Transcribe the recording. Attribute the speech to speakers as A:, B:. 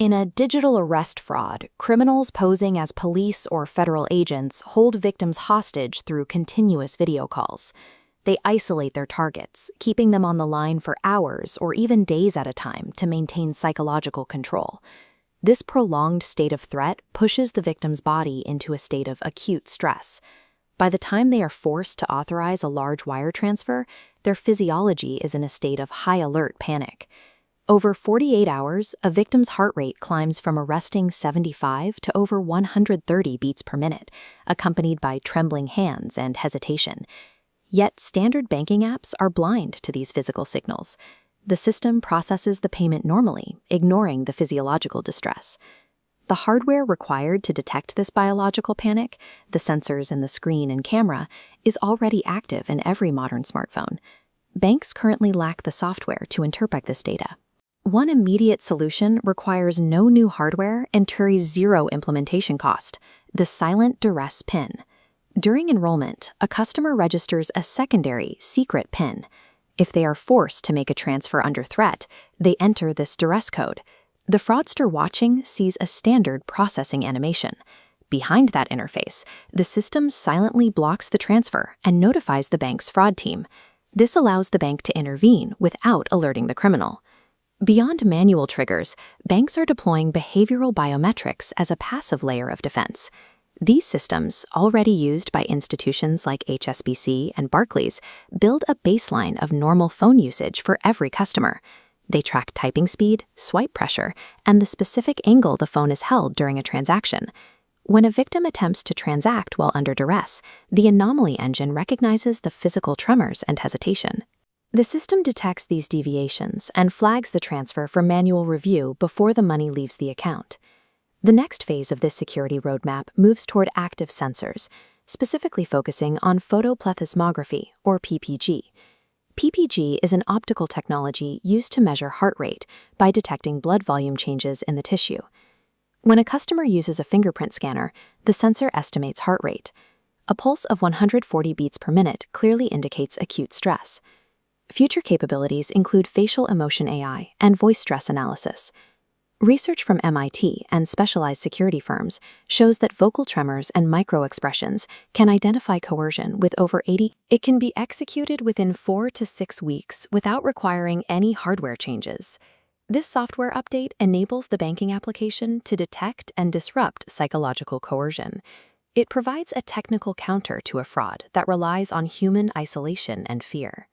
A: In a digital arrest fraud, criminals posing as police or federal agents hold victims hostage through continuous video calls. They isolate their targets, keeping them on the line for hours or even days at a time to maintain psychological control. This prolonged state of threat pushes the victim's body into a state of acute stress. By the time they are forced to authorize a large wire transfer, their physiology is in a state of high-alert panic. Over 48 hours, a victim's heart rate climbs from a resting 75 to over 130 beats per minute, accompanied by trembling hands and hesitation. Yet standard banking apps are blind to these physical signals. The system processes the payment normally, ignoring the physiological distress. The hardware required to detect this biological panic, the sensors in the screen and camera, is already active in every modern smartphone. Banks currently lack the software to interpret this data. One immediate solution requires no new hardware and carries zero implementation cost: the silent Duress PIN. During enrollment, a customer registers a secondary, secret PIN. If they are forced to make a transfer under threat, they enter this Duress code. The fraudster watching sees a standard processing animation. Behind that interface, the system silently blocks the transfer and notifies the bank's fraud team. This allows the bank to intervene without alerting the criminal. Beyond manual triggers, banks are deploying behavioral biometrics as a passive layer of defense. These systems, already used by institutions like HSBC and Barclays, build a baseline of normal phone usage for every customer. They track typing speed, swipe pressure, and the specific angle the phone is held during a transaction. When a victim attempts to transact while under duress, the anomaly engine recognizes the physical tremors and hesitation. The system detects these deviations and flags the transfer for manual review before the money leaves the account. The next phase of this security roadmap moves toward active sensors, specifically focusing on photoplethysmography, or PPG. PPG is an optical technology used to measure heart rate by detecting blood volume changes in the tissue. When a customer uses a fingerprint scanner, the sensor estimates heart rate. A pulse of 140 beats per minute clearly indicates acute stress. Future capabilities include facial emotion AI and voice stress analysis. Research from MIT and specialized security firms shows that vocal tremors and micro-expressions can identify coercion with over 80. It can be executed within 4 to 6 weeks without requiring any hardware changes. This software update enables the banking application to detect and disrupt psychological coercion. It provides a technical counter to a fraud that relies on human isolation and fear.